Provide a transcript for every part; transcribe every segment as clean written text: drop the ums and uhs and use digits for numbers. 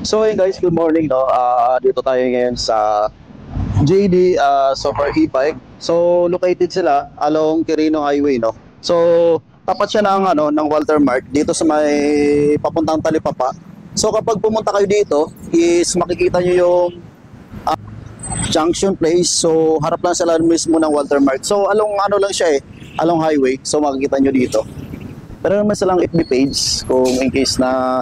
So hey guys, good morning no. Dito tayo ngayon sa JD Super E-Bike. So located sila along Quirino Highway no. So tapat siya ng ng Walter Mart dito sa may papuntang Talipapa. So kapag pumunta kayo dito is makikita niyo yung Junction Place. So harap lang sila mismo ng Walter Mart. So along lang siya along highway. So makikita niyo dito. Pero naman silang FB page kung in case na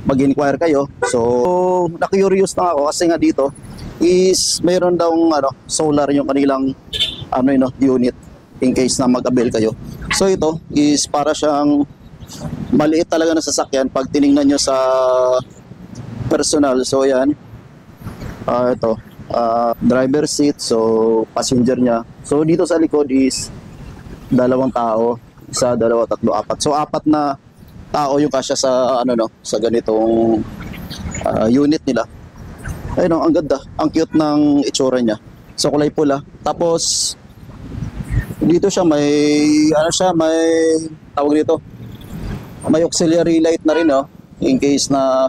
mag-inquire kayo. So, na-curious na ako kasi nga dito is mayroon daw solar yung kanilang unit in case na mag-avail kayo. So ito is para siyang maliit talaga na sasakyan pag tiningnan nyo sa personal. So yan. Ito. Driver seat. So passenger niya. So dito sa likod is dalawang tao. Isa, dalawa, tatlo, apat. So apat na tao yung kasya sa sa ganitong unit nila. Ayun, ang ganda, ang cute ng itsura niya. So kulay pula. Tapos dito siya may may tawag dito. May auxiliary light na rin in case na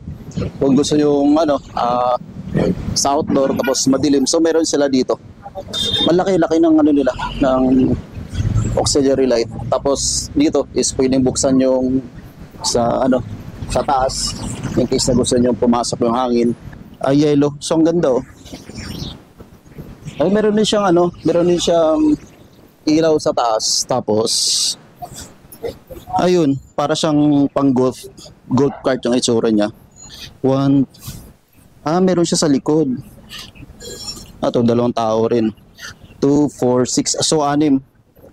kung gusto yung sa outdoor tapos madilim. So meron sila dito. Malaki-laki ng nila ng auxiliary light. Tapos dito is pwedeng buksan yung sa taas in case na gusto niyo pumasok yung hangin. Yellow. So ang ganda Ay meron din siyang ilaw sa taas. Tapos ayun, para siyang pang golf cart yung itsura niya. Meron siya sa likod. Dalawang tao rin. 2, 4, 6. So 6.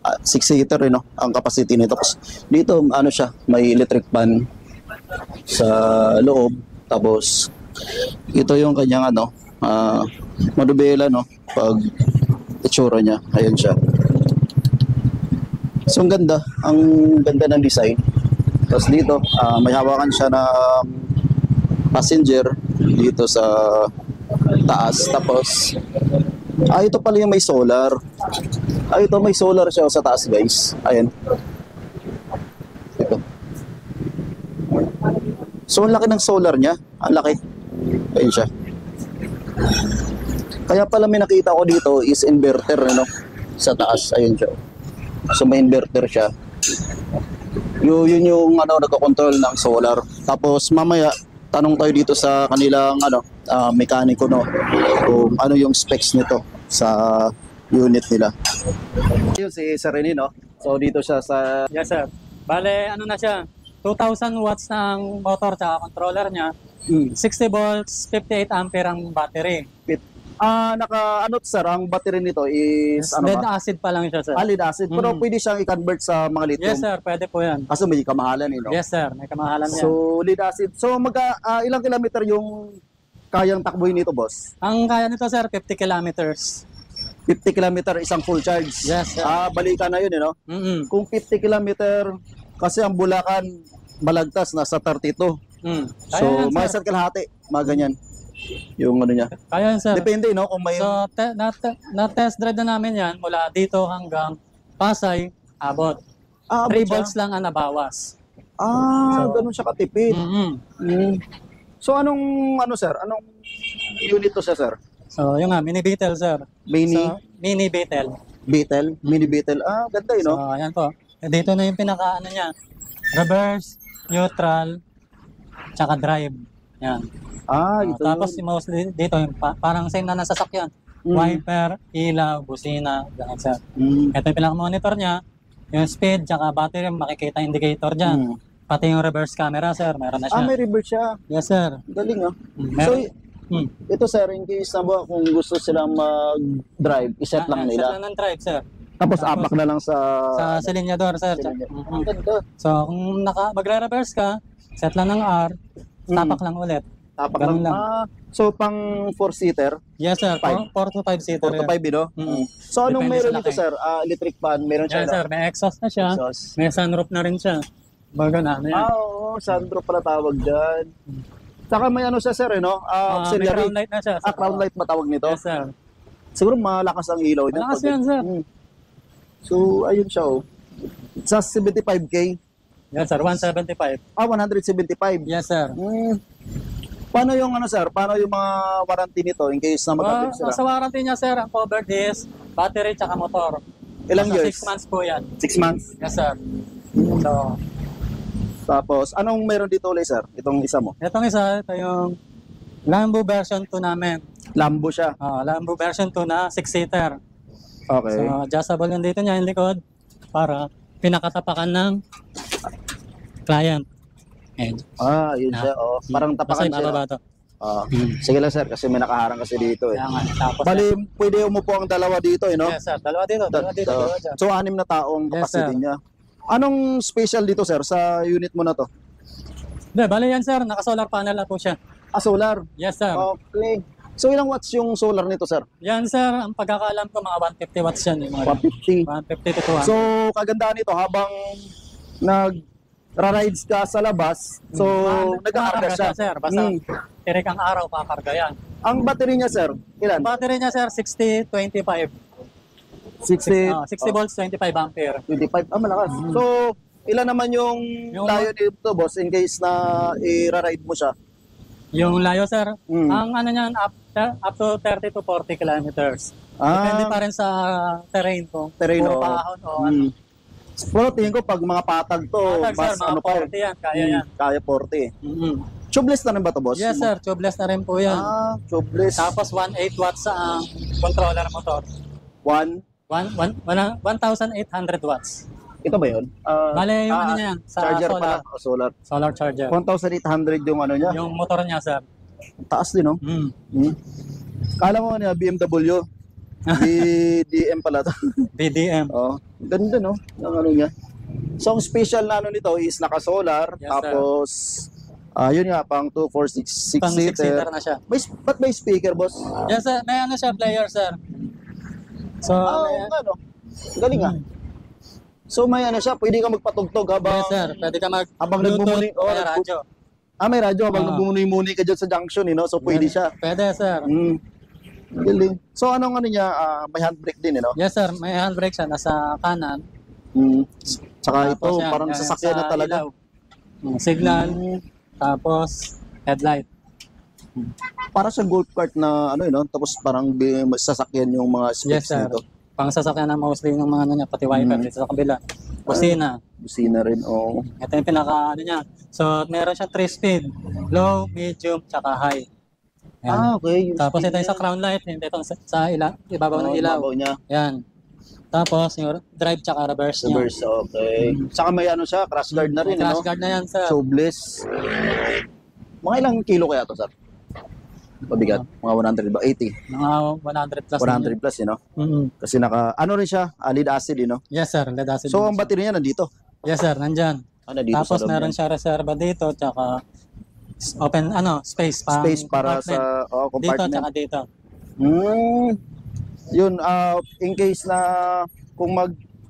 6-seater ang capacity nito. Tapos dito siya, may electric fan sa loob. Tapos ito yung kanyang manubela pag itsura niya. Ayun siya. So ang ganda ng design. Tapos dito may hawakan siya na passenger dito sa taas. Tapos ito pala yung may solar. Ito may solar siya sa taas, guys. Ayan. Ito. So ang laki ng solar niya. Ang laki. Ayun siya. Kaya pala may nakita ko dito is inverter sa taas. Ayun siya. So may inverter siya. Yun yung nagko-control ng solar. Tapos mamaya tanong tayo dito sa kanilang mekaniko kung ano yung specs nito sa unit nila. Yun si Sir Rene So dito siya sa Yes sir. Bale na siya. 2,000 watts ng motor at controller niya. 60 volts, 58 ampere ang battery. Sir, ang battery nito is lead acid pa lang siya sir. Lead acid. Pero pwede siyang i-convert sa mga lithium. Yes sir, pwede po yan. Kasi may kamahalan Yes sir, may kamahalan yan. So lead acid. So ilang kilometer yung kayang takbuhin nito, boss? Ang kaya nito sir, 50 kilometers. 50 kilometer isang full charge. Yes sir. Balikan na yun Kung 50 kilometer, kasi ang Bulacan Balagtas nasa 32. So mga isa't kalahati, mga ganyan. Yung niya. Kaya yan sir. Depende kung may... So na-test drive na namin yan mula dito hanggang Pasay, abot. 3 volts lang ang nabawas. Ganun siya katipid. So anong sir? Anong unit to siya, sir? So yung mini Beetle sir. Mini Beetle. Mini Beetle. Ganda So ayan po. Dito na yung pinaka niya. Reverse, neutral, tsaka drive. Yan. Ito tapos yung mostly dito yung parang same na nasasakyan. Wiper, ilaw, busina, ganun sir. Ito yung pinaka-monitor niya. Yung speed, tsaka battery, makikita indicator dyan. Pati yung reverse camera sir, meron na siya. May reverse siya. Yes sir. Galing Meron. So, ito sir, in case na kung gusto silang mag-drive, iset lang nila. Set lang ng drive sir. Tapos apak na lang sa silinyador sir. Ganda. So kung magre-reverse ka, set lang ng R, tapak lang ulit. Tapak lang. So pang 4-seater? Yes sir, 4 to 5 seater. 4 to 5 So anong Depende meron sa dito laki. sir? Electric fan, meron siya. Yes sir, may exhaust na siya. Exhaust. May sunroof na rin siya. Baga na, yan. Oo, sunroof pala tawag dyan. Saka may siya sir May auxiliary. crown light na siya. Sir. Crown light matawag nito? Yes sir. Siguro malakas ang ilaw niya. Malakas yan sir. So ayun siya Sa 75K. Yes sir, 175. 175. Yes sir. Paano yung ano sir? Paano yung mga warranty nito in case na mag-trip sila? Sa warranty niya, sir, ang covered is battery tsaka motor. Ilang Nasa years? 6 months po yan. 6 months. Yes, sir. So, Tapos, anong meron dito ulit sir? Itong isa mo? itong isa, ito yung Lambo version 2 namin. Lambo siya. Lambo version 2 na 6-seater. Okay. So, adjustable yung dito niya yung likod para pinakatapakan ng client. Ayan. Yun siya. Oh, parang tapakan Basta siya. ibababa to. Sige lang sir, kasi may nakaharang kasi dito eh. Kaya nga, tapos, Bali, pwede umupo ang dalawa dito, no? yes, sir. Dalawa dito, dalawa dito, dalawa dyan. So, 6 na taong Yes, capacity sir. niya. Anong special dito, sir, sa unit mo na to? Hindi, bali yan, sir. Naka-solar panel na po siya. Solar. Yes, sir. Okay. So, ilang watts yung solar nito, sir? Yan, sir. Ang pagkakaalam ko, mga 150 watts yan. Yung mga 150. 150 to 200. So, kagandaan nito, habang nag-rides ka sa labas, so, nagkakarga siya. sir. Basta tirik ang araw, kakarga yan. Ang battery niya, sir, ilan? Battery niya, sir, 60-25. 60, 60 volts, 25 ampere. 25. Malakas. So, ilan naman yung Yung- layo dito, boss, in case na i-ride mo siya? Yung layo, sir, Mm. ang ano niyan, up to 30 to 40 kilometers. Depende pa rin sa terrain ko. Terrain, Puro oo. paahon o ano. Pero tingin ko, pag mga patag to, Patag, mas sir, mga ano pa 40 yan, kaya yan. Kaya 40. Mhm. Tubeless na rin ba to, boss? Yes, sir, tubeless na rin po yan. Tubeless. Tapos 1.8 watts ang controller motor. 1,800 watts. Ito ba yun? Bale, yung ano niya, sa charger solar. pala. Solar. Solar charger. 1,800 yung ano niya. Yung motor niya, sir. Taas din, no? Mm. Kala mo niya, BMW. BDM pala to. BDM. Ganda, no? Yung ano niya. So, ang special na ano nito is naka-solar. Yes, tapos, yun nga, pang 2, 4, 6 Pang 6-seater seater. na siya. Ba't may speaker, boss? Yes, sir. May ano siya, player, sir. So, may, ano? Galing ah. So, may ano siya, pwede ka magpatugtog habang... yes, sir. Pwede ka Habang mag-Bluetooth, nagmumuni- may radyo. May radyo habang Ah. nagmumuni-muni ka dyan sa junction, so pwede siya. Pwede, sir. Galing. So, anong ano niya, may handbrake din, Yes, sir. May handbrake siya. Nasa kanan. Saka ito, Tapos yan, parang yan, sasakyan sa na talaga. ilaw. Signal. Tapos, headlight. Para sa golf cart na tapos parang sasakyan yung mga Yes, specs sir. nito. Pang sasakyan na mostly ng mga ano niya, pati wiper dito sa kabila. Busina. Busina rin, oo. Ito yung pinaka ano niya. So, meron siyang 3 speed. Low, medium, tsaka high. Yan. Okay. Yung Tapos speed ito yung sa niya. crown light, ito sa ibabaw ng ilaw. Ibabaw niya. Yan. Tapos yung drive tsaka reverse niya. Reverse, okay. Saka may ano siya, crash guard na rin, Crash guard na yan, sir. Tubeless. Mga ilang kilo kaya to, sir? Pabigat? Mga 100 ba? 80? Mga 100 plus. 100 plus, Kasi ano rin siya, lead acid, Yes, sir. Lead acid. So, ang battery niya nandito. Yes, sir. Nandyan. Dito Tapos sa loob meron niya. siya reserva dito, tsaka open, space. Space para compartment. sa Dito, compartment. tsaka dito. Yun, in case na kung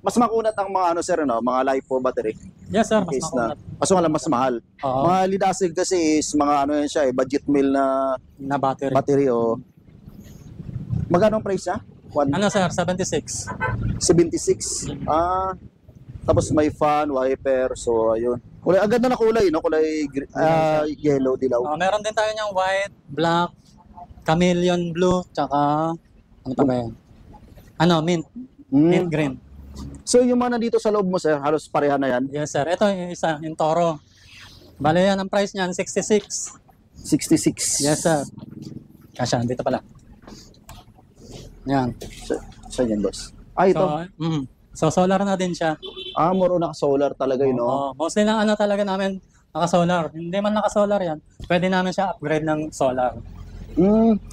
mas makunat ang mga sir, mga LiPo battery. Yes, sir. Mas Case na, makunat. kaso nga lang mas mahal. Oo. Mga lead acid kasi is mga yan siya, budget meal na Na battery. battery o. Magkano ang price niya? Ano, sir? 76. 76. Tapos may fan, wiper, so ayun. Kulay, agad na kulay, no? Kulay yellow, dilaw. Meron din tayo niyang white, black, chameleon blue, tsaka ano pa ba yan? Mint. Mint green. So yung mga nandito sa loob mo, sir, halos pareha na yan. Yes, sir. Ito yung isa, yung Toro. Bale yan, ang price niyan, 66. 66. Yes, sir. Kasya, dito pala. Yan. Saan yan, boss? Ito. So, solar na din siya. Muro naka-solar talaga yun, no? Oo, mostly lang talaga namin naka-solar. Hindi man naka-solar yan, pwede namin siya upgrade ng solar.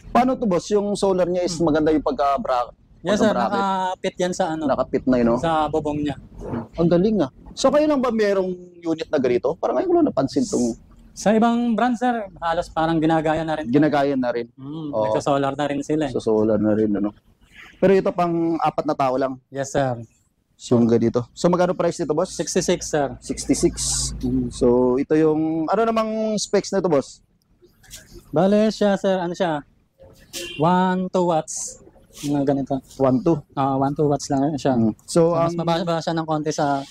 Paano to, boss? Yung solar niya is maganda yung pagka-bracket. Yes, sir. Nakapit yan sa Nakapit na yun, no? sa bubong niya. Ang galing, ah. So, kayo lang ba merong unit na ganito? Parang ngayon ko lang napansin tong Sa ibang brand, sir, halos parang ginagaya na rin. ginagaya na rin. Oo. Nagsa-solar na rin sila. So, solar na rin, ano? Pero ito pang 4 na tao lang. Yes, sir. So, yung ganito. So, magkano price nito, boss? 66, sir. 66. So, ito yung, ano namang specs na ito, boss? Bale siya, sir, ano siya? 1-2 watts. Mga ganito. 1.2. 1-2 watts lang siya. So, Mas mababa siya ng konti sa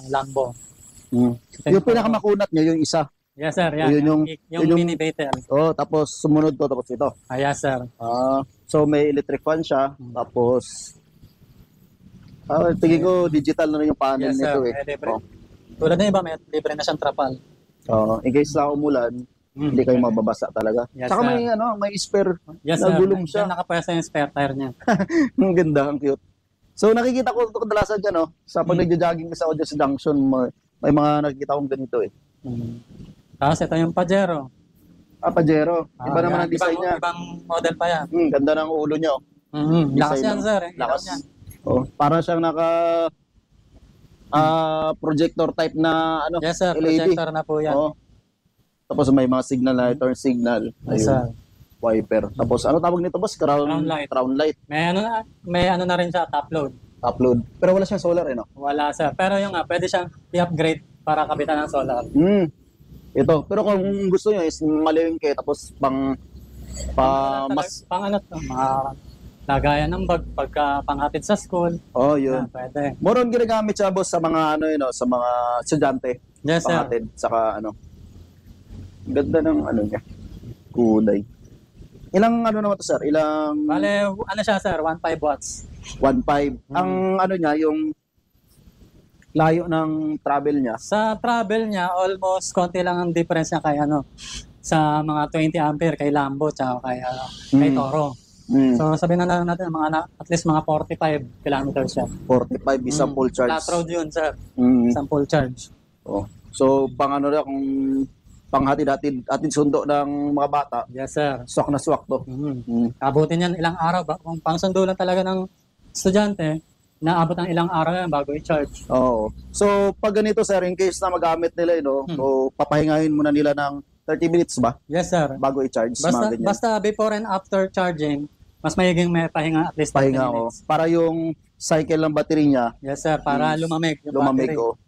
Lambo. yung pinakamakunat niya, yung isa. Yes, sir. Yan. Yun yung- yung yun yung- mini beetle. Oh, tapos sumunod to, tapos ito. Yes, sir. So may electric fan siya, tapos tingin ko digital na rin yung panel Yes, sir. nito eh. May libre. Oh. Tulad ng iba, may libre na siyang trapal. In case lang umulan, hindi kayo mababasa talaga. Yes, Saka sir. may spare Yes, na sir. gulong siya. Diyan nakapwesto yung spare tire niya. Ang ganda, ang cute. So nakikita ko ito kadalasan dyan, no? Sa pag nagja-jogging sa Audios Junction, may mga nakikita kong ganito eh. Tapos ito yung Pajero. Pajero. Iba naman yan. ang design niya. Ibang model pa yan. Ganda ng ulo niya. Lakas Design yan, ng- sir. Lakas. Yan. Parang siyang naka projector type na ano, Yes, sir. LED. Projector na po yan. Oo. Tapos may mga signal light or signal. Yes, sir. Wiper. Tapos ano tawag nito boss? Crown light. Crown light. May ano na rin siya, top load. Upload. Pero wala siyang solar eh, no? Wala, sir. Pero yung pwede siyang i-upgrade para kapitan ng solar. Ito. Pero kung gusto niyo is malingke tapos mas Pang ano to, mga lagayan ng bag pagka panghatid sa school. yun. Pwede. More on ginagamit siya boss sa mga ano yun, no? Sa mga estudyante. Yes, sir. Panghatid. Saka ano. Ganda ng ano niya. Kulay. Ilang ano naman to sir? Ilang Bale, ano siya, sir? 1.5 watts. 1.5. Ang ano niya, yung layo ng travel niya. Sa travel niya, almost konti lang ang difference niya kay sa mga 20 ampere kay Lambo tsaka kay Toro. So sabihin na lang natin at least mga 45 kilometers siya. 45 isang full charge. Flat road yun, sir. Mm. Isang full charge. So pang ano na kung panghatid sundo ng mga bata, Yes, sir. swak na swak to. Abutin yan ilang araw ba? Kung pangsundo lang talaga ng estudyante, naabot ng ilang araw yan bago i-charge. Oo. So pag ganito sir, in case na magamit nila so papahingahin muna nila ng 30 minutes ba Yes, sir. bago i-charge mga Basta, ganyan. basta before and after charging, mas mayiging may pahinga at least 30 Pahinga minutes. para yung cycle ng battery niya Yes, sir. Para lumamig yung lumamig battery.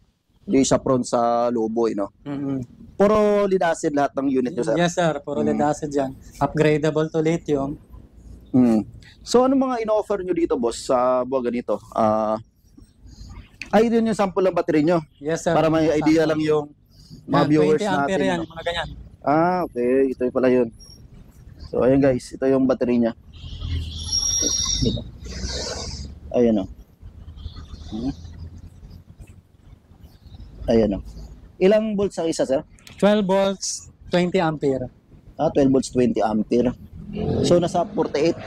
Hindi siya prone sa lobo, Puro lead acid lahat ng unit nyo, sir. Yes, sir. Puro lead acid yan. Upgradable to lithium. So, ano mga in-offer nyo dito, boss, sa buwan ganito? Ay, yun yung sample ng battery nyo. Yes, sir. Para may idea lang yung mga viewers 20 ampere natin. yan, no? yung mga ganyan. Okay. Ito yung pala yun. So, ayan guys. Ito yung battery niya. Dito. Ayan o. Ayan o. Ilang volts ang isa, sir? 12 volts, 20 ampere. 12 volts, 20 ampere. So, nasa 48.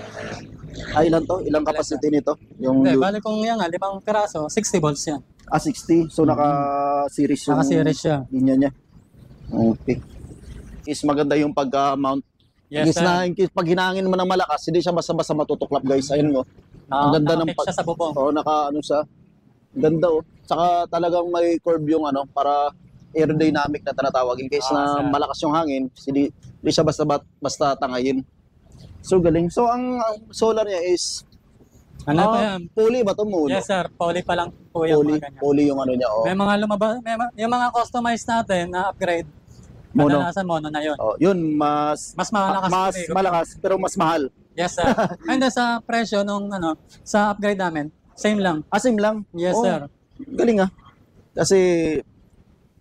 Ilan to? Ilang capacity nito? Yung Hindi, bali kung yan 5 piraso, 60 volts yan. 60. So, naka-series yung Naka-series siya. linya niya. Okay. Is maganda yung pagka-mount. Yes, sir. In case pag hinangin mo ng malakas, hindi siya basta-basta matutuklap, guys. Ayun mo. Ang ganda ng Nakapit siya sa bubong. naka siya. Ganda Saka talagang may curve yung para aerodynamic na tinatawag. In case na sir. malakas yung hangin, hindi siya basta tangayin. So galing. So ang solar niya is Ano pa yan? poly ba to mono? Yes, sir. Poly pa lang po yung Poly, mga ganyan. poly yung ano niya. May mga yung mga customized natin na upgrade, Mono. kadalasan mono na yun. Yun mas Mas malakas. mas yung- malakas pero mas mahal. Yes, sir. And then sa presyo nung sa upgrade namin, same lang. Same lang. Yes, sir. Galing Kasi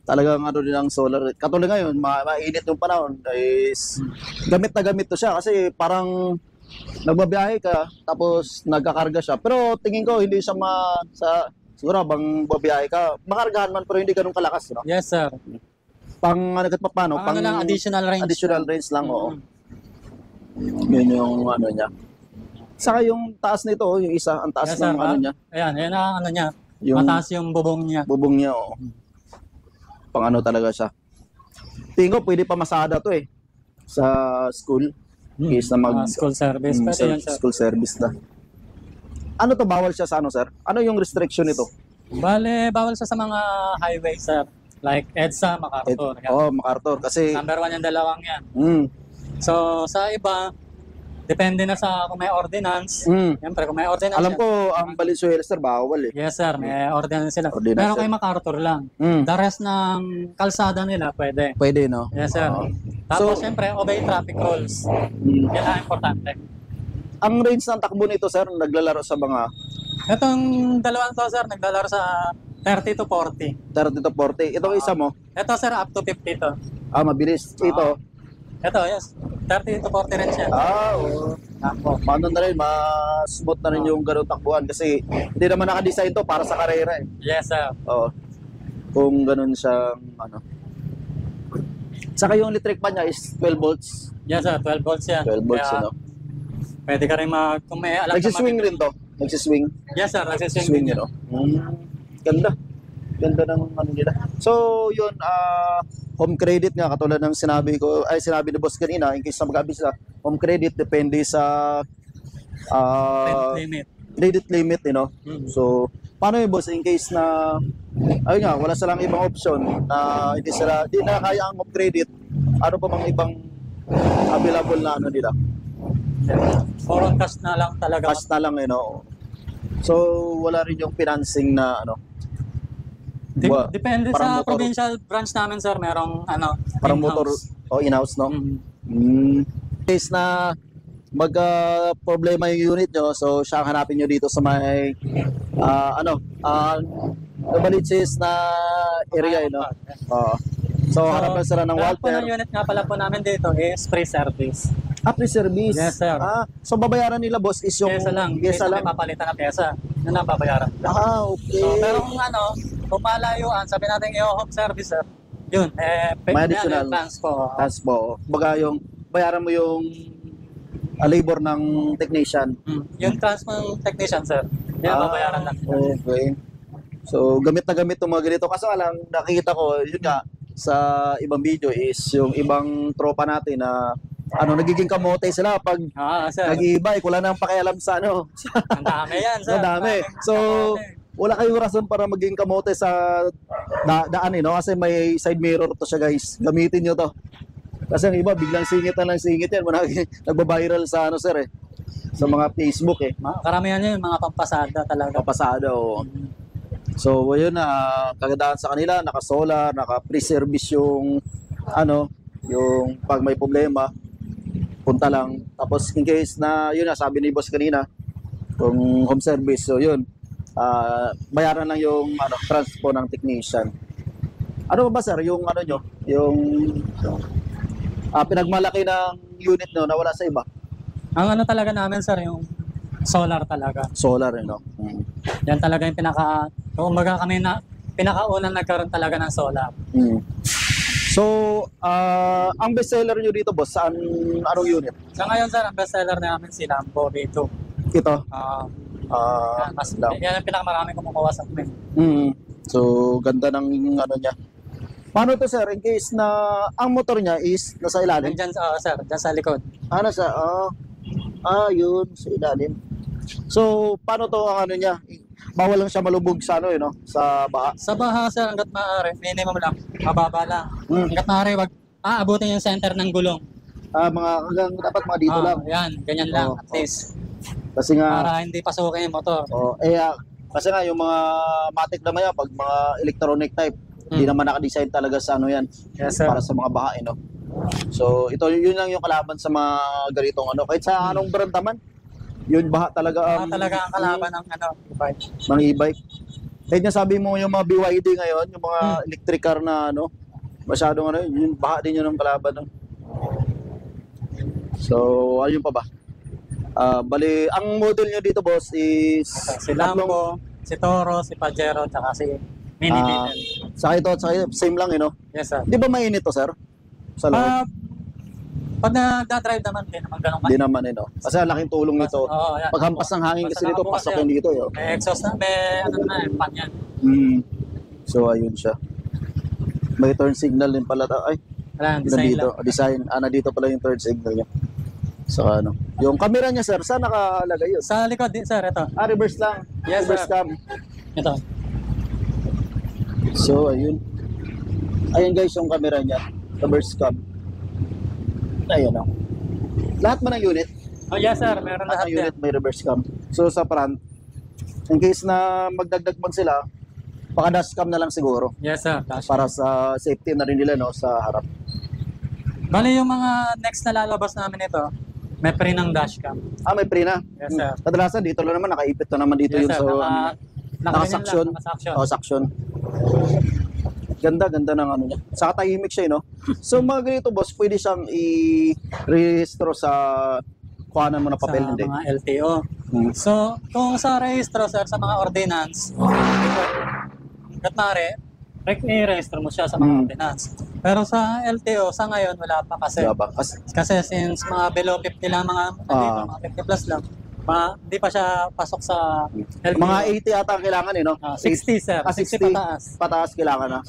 talagang din ang solar. Katulad ngayon, mainit yung panahon is gamit na gamit to siya kasi parang nagbabiyahe ka tapos nagkakarga siya. Pero tingin ko hindi siya siguro habang babiyahe ka, makargahan man pero hindi ganun kalakas, no? Yes, sir. Pang paano? Pang lang, additional range. Additional range lang, oo. Yun yung niya. Saka yung taas nito, yung isa, ang taas Yes, sir. ng niya. Ayan, yan ang niya. Yung Mataas yung bubong niya. bubong niya, oo. Pang talaga siya. Tingin ko, pwede pa masada to sa school. Case na School service. Pwede yun, sir. school service na. Ano to, bawal siya sa sir? Ano yung restriction nito? Bale, bawal siya sa mga highway, sir. Like EDSA, MacArthur. Yan. MacArthur. Kasi, Number 1 yung dalawang yan. mm, So, sa iba, depende na sa kung may ordinance. Siyempre, kung may ordinance alam yan. ko, ang Valenzuela, sir, bawal Yes, sir. May ordinance sila. Ordinance Pero yan. kay MacArthur lang. The rest ng kalsada nila, pwede. Pwede, no? Yes, sir. Tapos, siyempre, obey traffic rules. Yan ang importante. Ang range ng takbo nito, sir, naglalaro sa mga Itong dalawang to, sir, naglalaro sa 30 to 40. 30 to 40. Itong isa mo, Ito, sir, up to 50 to. Mabilis. Ito. Ito, yes. 30 to 40 rin siya. Oo. Ako. Ano na rin, mas smooth na rin yung ganun takbuhan kasi hindi naman naka-design to para sa karera eh. Yes, sir. Oo. Kung ganun siyang ano. Saka yung electric pan niya is 12 volts. Yes, sir. 12 volts yan. 12 volts, Kaya, ano. pwede ka rin kung may alam ka Nagsiswing rin to. Nagsiswing. Yes, sir. Nagsiswing Swing din yun, no? Ganda. Ganda ng ano nila. So, yun, home credit nga, katulad ng sinabi ni boss kanina, in case na mag-abis home credit, depende sa limit. credit limit, you know. So, paano yung boss, in case na, ayun nga, wala silang ibang option na hindi na kaya ang home credit, ano pa bang ibang available na ano nila? For on cash na lang talaga. Cash na lang, you know. So, wala rin yung financing na ano. Depende parang sa motor. provincial branch namin, sir. Merong Parang in-house. motor o in-house, no? Case na problema yung unit nyo, so siya ang hanapin nyo dito sa may Novaliches na area, no? So, harapan sila ng lahat po Walter. ng unit nga pala po namin dito is free service. Free service. Yes, sir. So babayaran nila, boss, is yung Pyesa lang. pyesa Pyesa lang. may papalitan na pyesa. Yun ang babayaran. Okay. So, pero kung malayuan, sabi natin i-home service, sir. Yun, May additional plans po. Tapos po, baga yung bayaran mo yung labor ng technician. Yung transfer technician, sir. Yan, babayaran lang. Okay. So, gamit na gamit itong mga ganito. Kaso lang, nakikita ko, yun nga, sa ibang video is yung ibang tropa natin na nagiging kamote sila pag Sir. nag-i-bike, wala nang pakialam sa Ang dami yan, sir. Ang dami. So, wala kayong rason para maging kamote sa daan, no? Kasi may side mirror to siya, guys. Gamitin nyo to. Kasi ang iba, biglang singit na lang singit yan. Nagbabiral sa sir, sa mga Facebook, eh. Karamihan yun, mga pampasada talaga. Papasada, oo. So, yun na, kagandahan sa kanila, naka-solar, naka-pre-service yung, yung pag may problema, punta lang. Tapos, in case na, yun na, sabi ni boss kanina, kung home service, so yun, bayaran lang yung, transpo ng technician. Ano ba, sir, yung, nyo, yung, pinagmalaki ng unit nyo na wala sa iba? Ang talaga namin, sir, yung solar talaga. Solar, no? Yan talaga yung kumbaga kami pinakaunang nagkaroon talaga ng solar. So, ang bestseller nyo dito, boss, anong unit? Sa ngayon, sir, ang bestseller namin si Lambo B2. Ito? Yan ang pinakamarami kumukuha sa amin. So, ganda ng niya. Paano to, sir? In case na ang motor niya is nasa ilalim? Diyan, sir, dyan sa likod. Yun, sa ilalim. So, paano to ang niya? Bawal lang siya malubog sa sa baha. Sa baha, sir, hanggat maaari, minimum lang, mababa lang. Hanggat maaari, wag abutin yung center ng gulong. Dapat mga dito lang. Yan, ganyan lang, at least. Kasi nga, Para hindi pasukin yung motor. kasi nga yung mga matic naman yan, pag mga electronic type, hindi naman naka-design talaga sa yan. Yes, sir. Para sa mga baha, So, yun lang yung kalaban sa mga ganitong kahit sa anong brand naman. Yun baha talaga Talaga ang kalaban ng e-bike. Ng e-bike. Kahit nga sabi mo yung mga BYD ngayon, yung mga electric car na masyadong yung baha din yun ang kalaban. So, ayun pa ba? Bali, ang model nyo dito, boss, is Si Lambo, si Toro, si Pajero, tsaka si Mini Beetle. Saka ito, same lang, Yes, sir. Di ba mainit to, sir? Sa loob? Pag nagda-drive naman, hindi naman ganun Di naman, Kasi ang laking tulong nito. Yan. Paghampas ng hangin kasi dito, pasok yan dito, May exhaust na, may pan yan. So, ayun siya. May turn signal din pala. Wala, design lang. Design. Nandito pala yung turn signal niya. So, yung camera niya, sir, saan nakalagay yun? Sa likod din, sir, ito. Reverse lang. Yes, reverse sir. cam. Ito. So, ayun. Ayun, guys, yung camera niya. Reverse cam. Ayun, Lahat man ng unit? Yes, sir. Meron Lahat lahat ng yan. unit may reverse cam. So, sa front, in case na magdagdag man sila, paka-dashcam na lang siguro. Yes, sir. Para sa safety na rin nila, sa harap. Bali, yung mga next na lalabas namin ito, may pre ng dashcam. May pre na? Yes, sir. Kadalasan dito lang naman, nakaipit na naman dito Yes, yun. sir. So, Nakasaksyon. nakasaksyon. Suction. Ganda ng niya. Saka tahimik siya, So mga ganito boss, pwede siyang i-rehistro sa kuhanan mo na papel, sa hindi? mga LTO. So, kung sa rehistro, sir, sa mga ordinance, katmari, i-rehistro mo siya sa mga Mm. ordinance. Pero sa LTO, sa ngayon, wala pa kasi. Diba ba? Kasi since mga below 50 lang, nandito, mga 50 plus lang, hindi pa siya pasok sa LTO. Mga 80 ata ang kailangan eh, no? 60, sir. 60 pataas. Pataas kailangan na.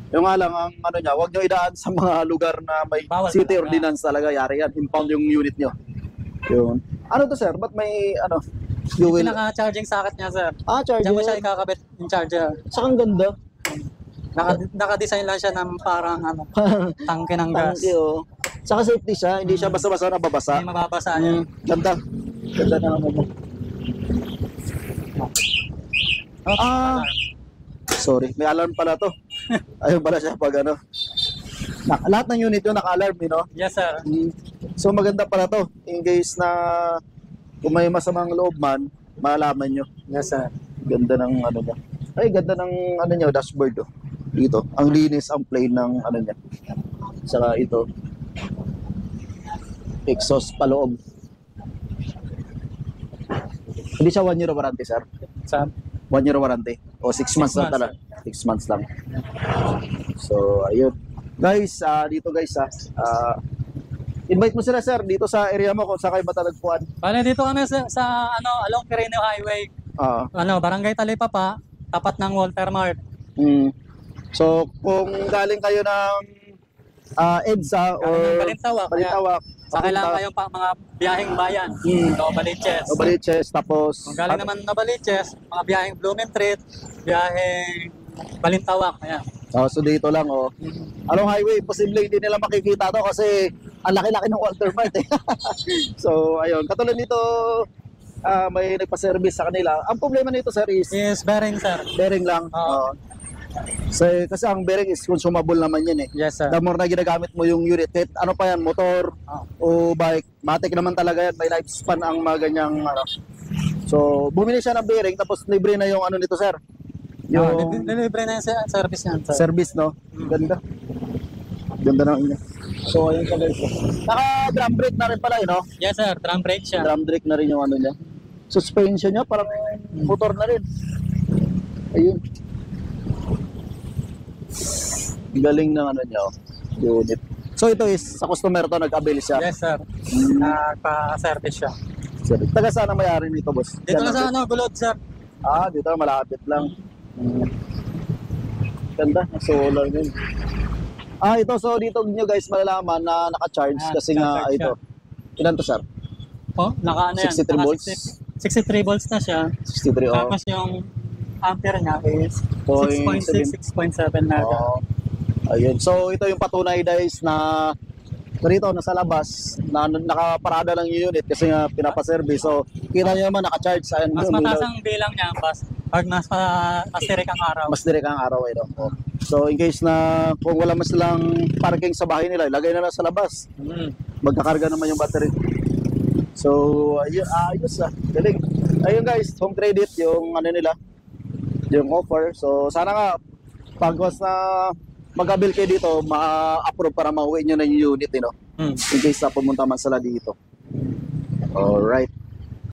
Yung nga lang, ang ano niya, huwag nyo idaan sa mga lugar na may Bawal city talaga. ordinance talaga, yari yan. Impound yung unit nyo. Yun. Ano to sir? Ba't may, ano, Yung fuel? pinaka-charging socket niya, sir. Charger. Diyan mo siya ikakabit yung charger. Saka ang ganda. Naka-design lang siya ng parang tangke ng gas. Tangke, oh. Saka safety siya, hindi siya basa-basa nababasa. Hindi mababasa niya. Ganda. Ganda na naman mo. Sorry, may alarm pala to. Ayun pala siya pag ano. Lahat ng unit yun naka-alarm, no? Yes, sir. So maganda pala to. In case na kung may masamang loob man, malaman nyo. Yes, sir. Ganda ng ano niya. Ay, ganda ng ano niya, dashboard. Oh. Dito. Ang linis, ang plain ng ano niya. Saka ito. Exhaust paloob. Hindi siya 1 year warranty, sir. Sa 1 year warranty. O 6 months lang months, talaga. 6 months lang. So, ayun. Guys, dito guys invite mo sila sir dito sa area mo kung saan kayo matalagpuan. Bale, dito kami sa along Quirino Highway. Barangay Talipapa, tapat ng Walter Mart. So, kung galing kayo ng EDSA or Balintawak. Sa kailangan kayong mga biyaheng bayan. Novaliches. Novaliches, tapos Kung galing naman Novaliches, mga biyaheng Blumentritt, biyaheng Balintawak. Ayan. So dito lang Along highway, posible hindi nila makikita to kasi ang laki-laki ng Walter Mart eh. So ayun, katulad nito may nagpa-service sa kanila. Ang problema nito sir is bearing, sir. bearing lang. So, kasi ang bearing is consumable naman yan eh. Yes, sir. The more na ginagamit mo yung unit, kahit ano pa yan, motor o bike, matik naman talaga yan, may lifespan ang mga ganyang So, bumili siya ng bearing, tapos libre na yung ano nito sir. Yung Nilibre na yung service niyan, sir. service, no? Ganda. Ganda na niya. So, ayun ka guys. Naka-drum brake na rin pala, no? Yes, sir. Drum brake siya. Drum brake na rin yung ano niya. Suspension niya, parang motor na rin. Ayun. Galing ng ano niya, unit. So, ito is, sa customer to, nag-avail siya. Yes, sir. Nagpa-service siya. Taga saan ang may-ari nito, boss? Dito Yan na lang, sa Gulod, sir. dito malapit lang. Ganda, solar din. Ito, so dito nyo guys malalaman na naka-charge kasi nga charge ito. Ilan to sir? Naka ano yan? 63 volts? 63 volts na siya. 63, Tapos yung ampere niya is 0.7. 6.7 mega. Ayun. So ito yung patunay guys na rito nasa labas na nakaparada lang yung unit kasi nga pinapaservice. So kita nyo naman naka-charge. Ayun, Mas mataas ang bilang niya pag mas direct ang araw. Mas direct ang araw ito. So in case na kung wala mas lang parking sa bahay nila, ilagay na lang sa labas. Magkakarga naman yung battery. So ayun, ayos galing. Ayun guys, home credit yung ano nila, yung offer. So sana nga pag was na mag-avail kayo dito, ma-approve para mauwi nyo na yung unit, In case na pumunta man sila dito. Alright.